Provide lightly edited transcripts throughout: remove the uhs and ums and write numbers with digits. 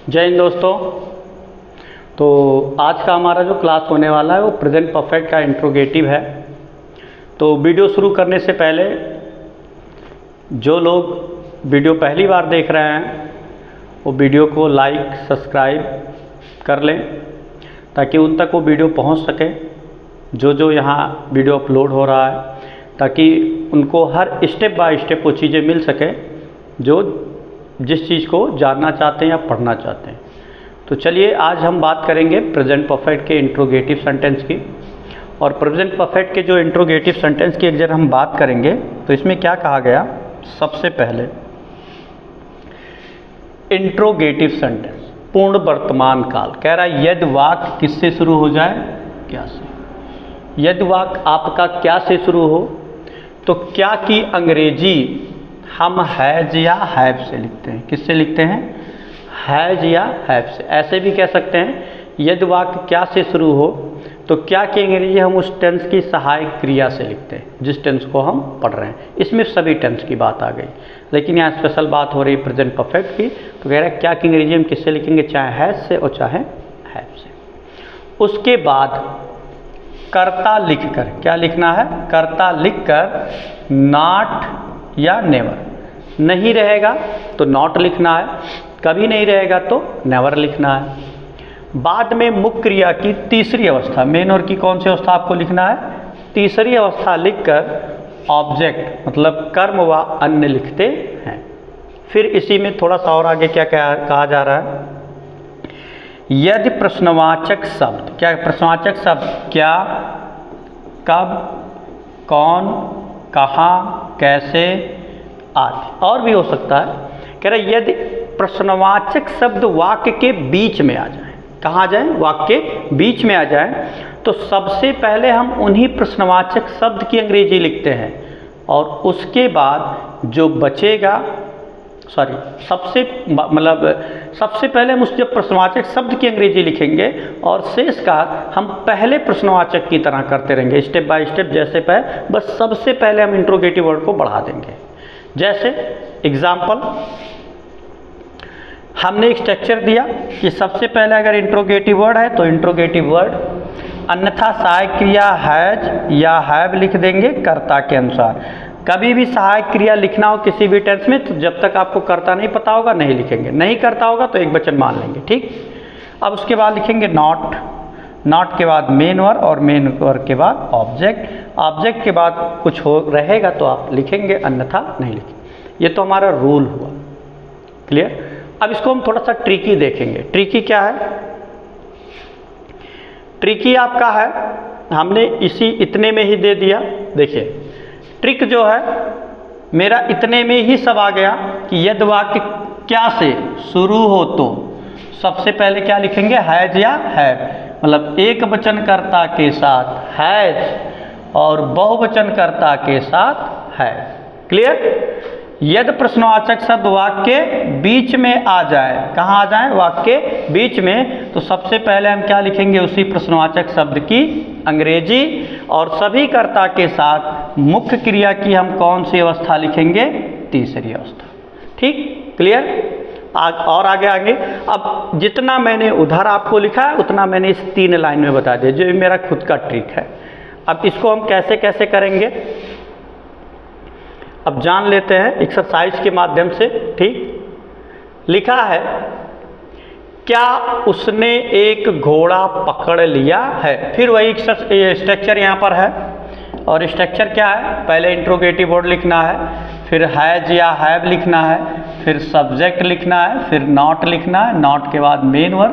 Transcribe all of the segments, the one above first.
जय हिंद दोस्तों। तो आज का हमारा जो क्लास होने वाला है वो प्रेजेंट परफेक्ट का इंट्रोगेटिव है। तो वीडियो शुरू करने से पहले जो लोग वीडियो पहली बार देख रहे हैं वो वीडियो को लाइक सब्सक्राइब कर लें ताकि उन तक वो वीडियो पहुंच सके जो यहाँ वीडियो अपलोड हो रहा है, ताकि उनको हर स्टेप बाय स्टेप वो चीज़ें मिल सके जो जिस चीज़ को जानना चाहते हैं या पढ़ना चाहते हैं। तो चलिए आज हम बात करेंगे प्रेजेंट परफेक्ट के इंट्रोगेटिव सेंटेंस की। और प्रेजेंट परफेक्ट के जो इंट्रोगेटिव सेंटेंस की अगर हम बात करेंगे तो इसमें क्या कहा गया, सबसे पहले इंट्रोगेटिव सेंटेंस पूर्ण वर्तमान काल कह रहा है यदि वाक्य किससे शुरू हो जाए, क्या से। यदि वाक्य आपका क्या से शुरू हो तो क्या की अंग्रेजी हम हैज या हैव से लिखते हैं। किससे लिखते हैं? हैज या हैव से। ऐसे भी कह सकते हैं यदि वाक्य क्या से शुरू हो तो क्या की अंग्रेजी हम उस टेंस की सहायक क्रिया से लिखते हैं जिस टेंस को हम पढ़ रहे हैं। इसमें सभी टेंस की बात आ गई, लेकिन यहाँ स्पेशल बात हो रही है प्रेजेंट परफेक्ट की। तो कह रहा है क्या की अंग्रेजी हम किससे लिखेंगे, चाहे हैज से और चाहे हैव से। उसके बाद कर्ता लिखकर, क्या लिखना है, कर्ता लिखकर नॉट या नेवर। नहीं रहेगा तो नॉट लिखना है, कभी नहीं रहेगा तो नेवर लिखना है। बाद में मुख्य क्रिया की तीसरी अवस्था, मेन और की कौन सी अवस्था आपको लिखना है, तीसरी अवस्था लिखकर ऑब्जेक्ट मतलब कर्म व अन्य लिखते हैं। फिर इसी में थोड़ा सा और आगे क्या कहा जा रहा है, यदि प्रश्नवाचक शब्द, क्या प्रश्नवाचक शब्द क्या, कब, कौन, कहाँ, कैसे आदि और भी हो सकता है। कह रहे यदि प्रश्नवाचक शब्द वाक्य के बीच में आ जाए, कहाँ जाए, वाक्य के बीच में आ जाए, तो सबसे पहले हम उन्हीं प्रश्नवाचक शब्द की अंग्रेजी लिखते हैं और उसके बाद जो बचेगा, सबसे पहले हम उस जब प्रश्नवाचक शब्द की अंग्रेजी लिखेंगे और शेष का हम पहले प्रश्नवाचक की तरह करते रहेंगे स्टेप बाय स्टेप जैसे पहले, बस सबसे पहले हम इंट्रोगेटिव वर्ड को बढ़ा देंगे। जैसे एग्जाम्पल, हमने एक स्ट्रक्चर दिया कि सबसे पहले अगर इंट्रोगेटिव वर्ड है तो इंट्रोगेटिव वर्ड, अन्यथा सहायक क्रिया हैज या हैव लिख देंगे कर्ता के अनुसार। कभी भी सहायक क्रिया लिखना हो किसी भी टेंस में तो जब तक आपको कर्ता नहीं पता होगा नहीं लिखेंगे, नहीं करता होगा तो एक वचन मान लेंगे, ठीक। अब उसके बाद लिखेंगे नॉट, नॉट के बाद मेन वर्ड और मेन वर्ड के बाद ऑब्जेक्ट, ऑब्जेक्ट के बाद कुछ हो रहेगा तो आप लिखेंगे अन्यथा नहीं लिखेंगे। ये तो हमारा रूल हुआ, क्लियर। अब इसको हम थोड़ा सा ट्रिकी देखेंगे। ट्रिकी क्या है, ट्रिकी आपका है, हमने इतने में ही दे दिया। देखिए ट्रिक जो है मेरा इतने में ही सब आ गया कि यदि वाक्य क्या से शुरू हो तो सबसे पहले क्या लिखेंगे, हैज या हैव, मतलब एक वचनकर्ता के साथ हैज और बहुवचन कर्ता के साथ है, क्लियर। यदि प्रश्नवाचक शब्द वाक्य बीच में आ जाए, कहाँ आ जाए, वाक्य बीच में, तो सबसे पहले हम क्या लिखेंगे, उसी प्रश्नवाचक शब्द की अंग्रेजी और सभी कर्ता के साथ मुख्य क्रिया की हम कौन सी अवस्था लिखेंगे, तीसरी अवस्था, ठीक, क्लियर। और आगे अब जितना मैंने उधर आपको लिखा है उतना मैंने इस 3 लाइन में बता दिया, जो मेरा खुद का ट्रिक है। अब इसको हम कैसे कैसे करेंगे अब जान लेते हैं एक्सरसाइज के माध्यम से, ठीक। लिखा है क्या उसने एक घोड़ा पकड़ लिया है। फिर वही स्ट्रक्चर यहाँ पर है और स्ट्रक्चर क्या है, पहले इंट्रोगेटिव वर्ड लिखना है, फिर हैज या हैव लिखना है, फिर सब्जेक्ट लिखना है, फिर नॉट लिखना है, नॉट के बाद मेन वर्ड,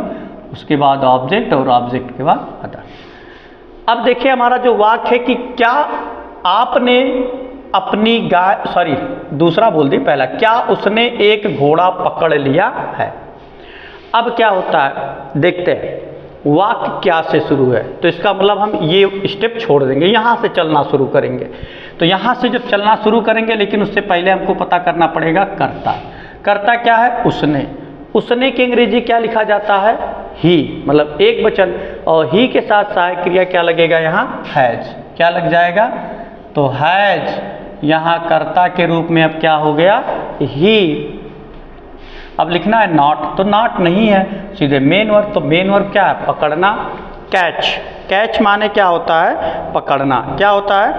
उसके बाद ऑब्जेक्ट और ऑब्जेक्ट के बाद अदर। अब देखिए हमारा जो वाक्य है कि क्या आपने अपनी गाय, दूसरा बोल दी, पहला क्या उसने एक घोड़ा पकड़ लिया है। अब क्या होता है देखते हैं, वाक्य क्या से शुरू है तो इसका मतलब हम ये स्टेप छोड़ देंगे, यहाँ से चलना शुरू करेंगे। तो यहाँ से जब चलना शुरू करेंगे, लेकिन उससे पहले हमको पता करना पड़ेगा कर्ता। कर्ता क्या है, उसने। उसने की अंग्रेजी क्या लिखा जाता है, ही, मतलब एक वचन, और ही के साथ सहायक क्रिया क्या लगेगा यहाँ, हैज। क्या लग जाएगा, तो हैज यहाँ कर्ता के रूप में अब क्या हो गया, ही। अब लिखना है नॉट, तो नॉट नहीं है, सीधे मेन वर्ब। तो मेन वर्ब क्या है? पकड़ना, कैच। कैच माने क्या होता है? पकड़ना। क्या होता है?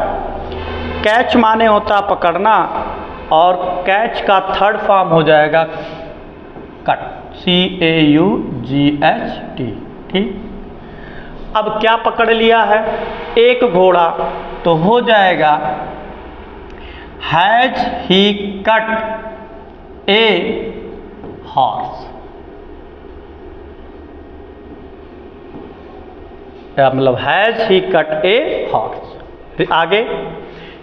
कैच माने होता है पकड़ना, और कैच का थर्ड फॉर्म हो जाएगा कट, CAUGHT। ठीक, अब क्या पकड़ लिया है? एक घोड़ा, तो हो जाएगा has he cut a horse. मतलब has he cut a horse. आगे,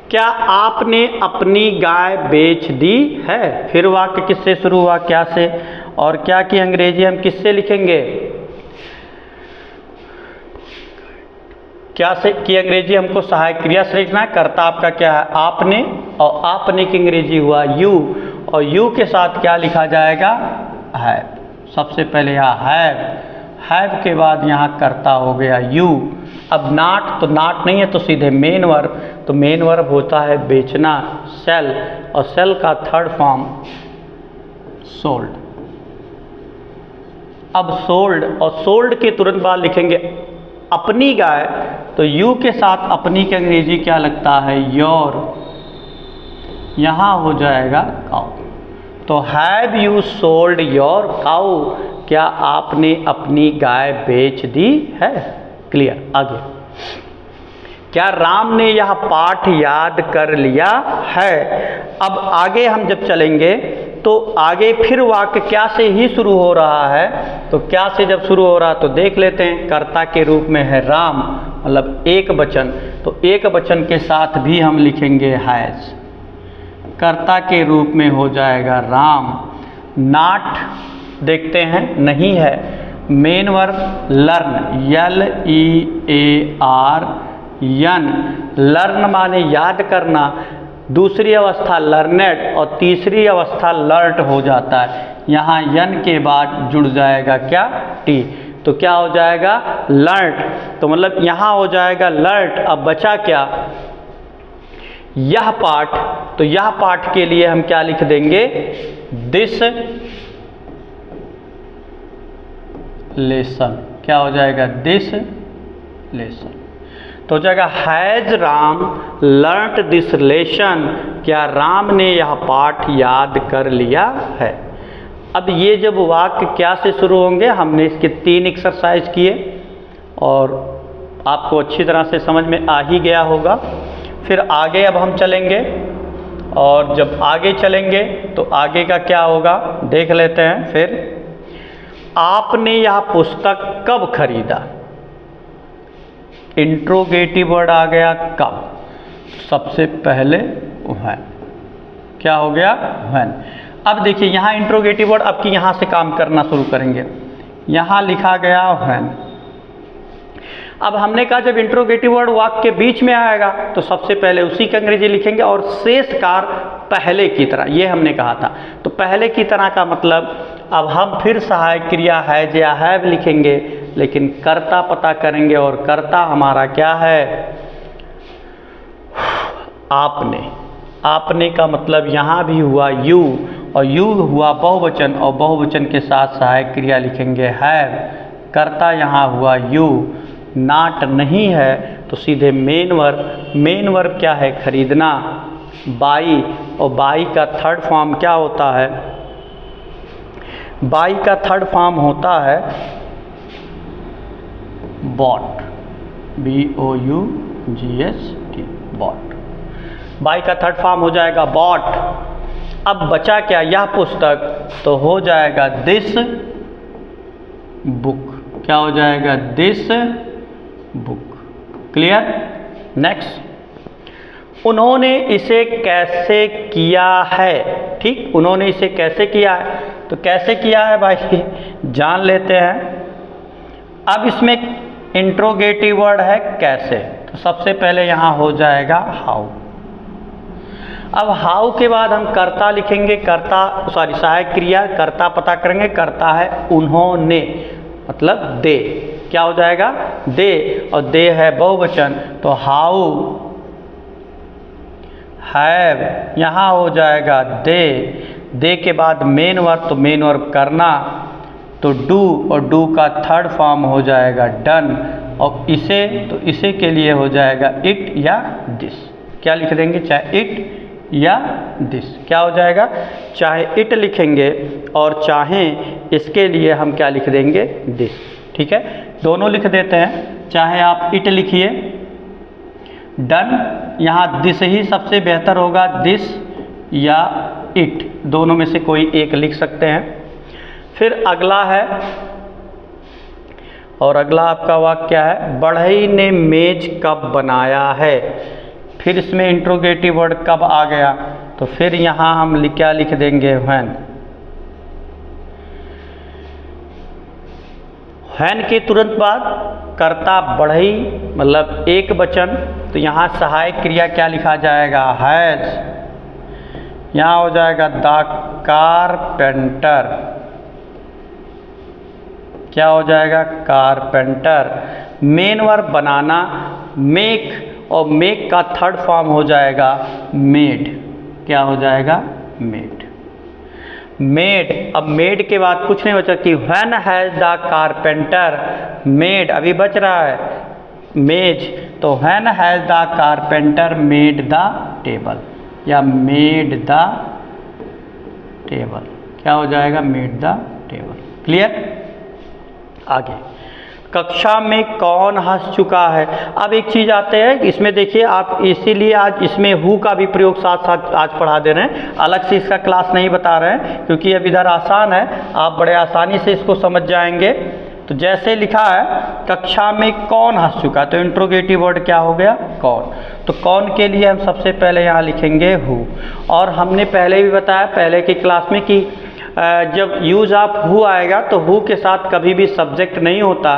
क्या आपने अपनी गाय बेच दी है? फिर वाक्य किससे शुरू हुआ? क्या से। और क्या की अंग्रेजी हम किससे लिखेंगे? क्या से की अंग्रेजी हमको सहायक क्रिया से लिखना है। कर्ता आपका क्या है? आपने, और आपने की अंग्रेजी हुआ यू, और यू के साथ क्या लिखा जाएगा? हैव। सबसे पहले यहाँ हैव के बाद यहाँ कर्ता हो गया यू। अब नॉट, तो नॉट नहीं है, तो सीधे मेन वर्ब। तो मेन वर्ब होता है बेचना, सेल, और सेल का थर्ड फॉर्म सोल्ड। अब सोल्ड, और सोल्ड के तुरंत बाद लिखेंगे अपनी गाय, तो यू के साथ अपनी की अंग्रेजी क्या लगता है? योर। यहाँ हो जाएगा काउ। तो have you sold your cow? क्या आपने अपनी गाय बेच दी है? क्लियर। आगे, क्या राम ने यह पाठ याद कर लिया है? अब आगे हम जब चलेंगे तो आगे फिर वाक्य क्या से ही शुरू हो रहा है। तो क्या से जब शुरू हो रहा है तो देख लेते हैं। कर्ता के रूप में है राम, मतलब एक वचन, तो एक वचन के साथ भी हम लिखेंगे हैज। कर्ता के रूप में हो जाएगा राम। नॉट देखते हैं, नहीं है। Main verb learn, LEARN। Learn माने याद करना, दूसरी अवस्था लर्नेड, और तीसरी अवस्था लर्ट हो जाता है। यहाँ यन के बाद जुड़ जाएगा क्या? टी। तो क्या हो जाएगा? लर्ट। तो मतलब यहाँ हो जाएगा लर्ट। अब बचा क्या? यह पाठ। तो यह पाठ के लिए हम क्या लिख देंगे? This lesson. क्या हो जाएगा? This lesson. तो हो जाएगा has Ram learned this lesson? क्या राम ने यह पाठ याद कर लिया है? अब ये जब वाक्य क्या से शुरू होंगे, हमने इसके 3 एक्सरसाइज किए और आपको अच्छी तरह से समझ में आ ही गया होगा। फिर आगे अब हम चलेंगे, और जब आगे चलेंगे तो आगे का क्या होगा देख लेते हैं। फिर आपने यह पुस्तक कब खरीदा? इंट्रोगेटिव वर्ड आ गया कब। सबसे पहले व्हेन। क्या हो गया? व्हेन। अब देखिए यहाँ इंट्रोगेटिव वर्ड आपकी यहाँ से काम करना शुरू करेंगे। यहाँ लिखा गया व्हेन। अब हमने कहा जब इंट्रोगेटिव वर्ड वाक्य के बीच में आएगा तो सबसे पहले उसी की अंग्रेजी लिखेंगे, और शेष कार्य पहले की तरह, ये हमने कहा था। तो पहले की तरह का मतलब अब हम फिर सहायक क्रिया हैज या हैव लिखेंगे, लेकिन कर्ता पता करेंगे, और कर्ता हमारा क्या है? आपने। आपने का मतलब यहाँ भी हुआ यू, और यू हुआ बहुवचन, और बहुवचन के साथ सहायक क्रिया लिखेंगे हैव। कर्ता यहाँ हुआ यू। नॉट नहीं है तो सीधे मेन वर्ब। मेन वर्ब क्या है? खरीदना, बाई, और बाई का थर्ड फॉर्म क्या होता है? बाई का थर्ड फॉर्म होता है बॉट, BOUGHT, बॉट। बाई का थर्ड फॉर्म हो जाएगा बॉट। अब बचा क्या? यह पुस्तक, तो हो जाएगा दिस बुक। क्या हो जाएगा? This book. क्लियर। नेक्स्ट, उन्होंने इसे कैसे किया है? ठीक, उन्होंने इसे कैसे किया है, तो कैसे किया है भाई जान लेते हैं। अब इसमें इंट्रोगेटिव वर्ड है कैसे, तो सबसे पहले यहाँ हो जाएगा हाउ। अब हाउ के बाद हम कर्ता लिखेंगे, कर्ता सहायक क्रिया, कर्ता पता करेंगे, कर्ता है उन्होंने, मतलब दे। क्या हो जाएगा? दे, और दे है बहुवचन, तो हाउ हैव। यहाँ हो जाएगा दे, दे के बाद मेन वर्ब, तो मेन वर्ब करना, तो डू, और डू का थर्ड फॉर्म हो जाएगा डन, और इसे, तो इसे के लिए हो जाएगा इट या दिस। क्या लिख देंगे, चाहे इट या दिस, क्या हो जाएगा, चाहे इट लिखेंगे और चाहे इसके लिए हम क्या लिख देंगे, दिस। ठीक है, दोनों लिख देते हैं, चाहे आप इट लिखिए, डन, यहाँ दिस ही सबसे बेहतर होगा, दिस या इट, दोनों में से कोई एक लिख सकते हैं। फिर अगला है, और अगला आपका वाक्य क्या है, बढ़ई ने मेज कब बनाया है। फिर इसमें इंट्रोगेटिव वर्ड कब आ गया, तो फिर यहाँ हम क्या लिख देंगे, व्हेन। व्हेन के तुरंत बाद कर्ता बढ़ई, मतलब एक वचन, तो यहाँ सहायक क्रिया क्या लिखा जाएगा, हैज। यहाँ हो जाएगा द कारपेंटर, क्या हो जाएगा, कारपेंटर। मेन वर्ब बनाना, मेक, और मेक का थर्ड फॉर्म हो जाएगा मेड, क्या हो जाएगा, मेड। मेड, अब मेड के बाद कुछ नहीं बचा कि when has the carpenter made, अभी बच रहा है मेज, तो when has the carpenter made the table, या मेड द टेबल, क्या हो जाएगा, मेड द टेबल। क्लियर। आगे, कक्षा में कौन हंस चुका है। अब एक चीज़ आते हैं इसमें, देखिए आप, इसीलिए आज इसमें हु का भी प्रयोग साथ साथ आज पढ़ा दे रहे हैं, अलग से इसका क्लास नहीं बता रहे हैं, क्योंकि अब इधर आसान है, आप बड़े आसानी से इसको समझ जाएंगे। तो जैसे लिखा है, कक्षा में कौन हंस चुका, तो इंट्रोगेटिव वर्ड क्या हो गया, कौन। तो कौन के लिए हम सबसे पहले यहाँ लिखेंगे हु, और हमने पहले भी बताया पहले की क्लास में कि जब यूज ऑफ हु आएगा तो हु के साथ कभी भी सब्जेक्ट नहीं होता,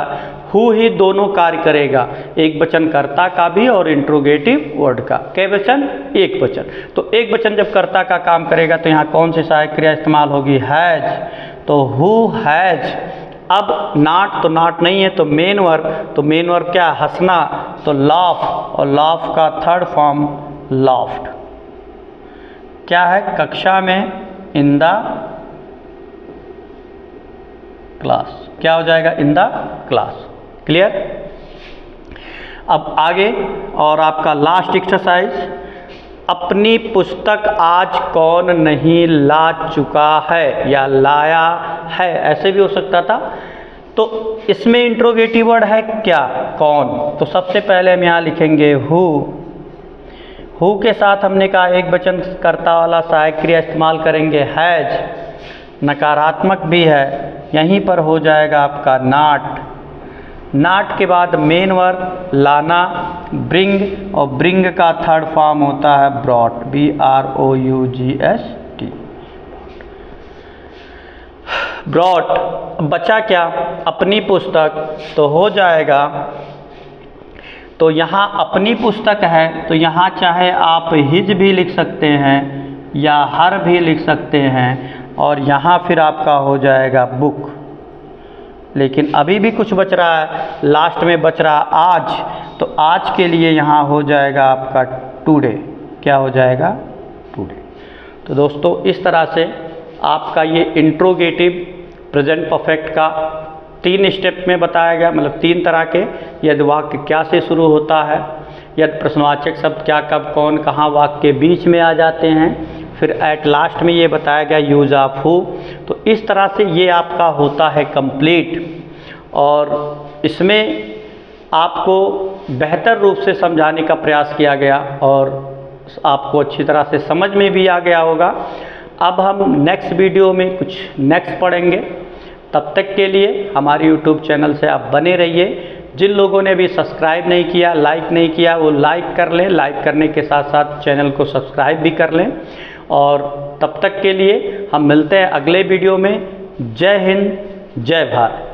हु ही दोनों कार्य करेगा, एक वचन कर्ता का भी और इंट्रोगेटिव वर्ड का। कै वचन, एक वचन। तो एक वचन जब कर्ता का काम करेगा तो यहाँ कौन सी सहायक क्रिया इस्तेमाल होगी, हैज, तो हु हैज। अब नॉट, तो नॉट नहीं है, तो मेन वर्ब, तो मेन वर्ब क्या, हंसना, तो लाफ, और लाफ का थर्ड फॉर्म लाफ्ड, क्या है, कक्षा में, इन द क्लास, क्या हो जाएगा, इन द क्लास। क्लियर। अब आगे, और आपका लास्ट एक्सरसाइज, अपनी पुस्तक आज कौन नहीं ला चुका है या लाया है, ऐसे भी हो सकता था। तो इसमें इंट्रोगेटिव वर्ड है क्या, कौन। तो सबसे पहले हम यहाँ लिखेंगे हु। हु के साथ हमने कहा एक वचन कर्ता वाला सहायक क्रिया इस्तेमाल करेंगे, हैज, नकारात्मक भी है, यहीं पर हो जाएगा आपका नॉट। नॉट के बाद मेन वर्ब लाना, ब्रिंग, और ब्रिंग का थर्ड फॉर्म होता है ब्रॉट, BROUGST, ब्रॉट। बचा क्या, अपनी पुस्तक, तो हो जाएगा, तो यहाँ अपनी पुस्तक है, तो यहाँ चाहे आप हिज भी लिख सकते हैं या हर भी लिख सकते हैं, और यहाँ फिर आपका हो जाएगा बुक। लेकिन अभी भी कुछ बच रहा है, लास्ट में बच रहा आज, तो आज के लिए यहाँ हो जाएगा आपका टुडे, क्या हो जाएगा, टुडे। तो दोस्तों इस तरह से आपका ये इंट्रोगेटिव प्रेजेंट परफेक्ट का 3 स्टेप में बताया गया, मतलब 3 तरह के, यदि वाक्य क्या से शुरू होता है, यदि प्रश्नवाचक शब्द क्या, कब, कौन, कहाँ वाक्य के बीच में आ जाते हैं, फिर एट लास्ट में ये बताया गया यूज ऑफ हु। तो इस तरह से ये आपका होता है कंप्लीट, और इसमें आपको बेहतर रूप से समझाने का प्रयास किया गया और आपको अच्छी तरह से समझ में भी आ गया होगा। अब हम नेक्स्ट वीडियो में कुछ नेक्स्ट पढ़ेंगे, तब तक के लिए हमारे यूट्यूब चैनल से आप बने रहिए। जिन लोगों ने भी सब्सक्राइब नहीं किया, लाइक नहीं किया, वो लाइक कर लें, लाइक करने के साथ साथ चैनल को सब्सक्राइब भी कर लें। और तब तक के लिए हम मिलते हैं अगले वीडियो में। जय हिंद, जय भारत।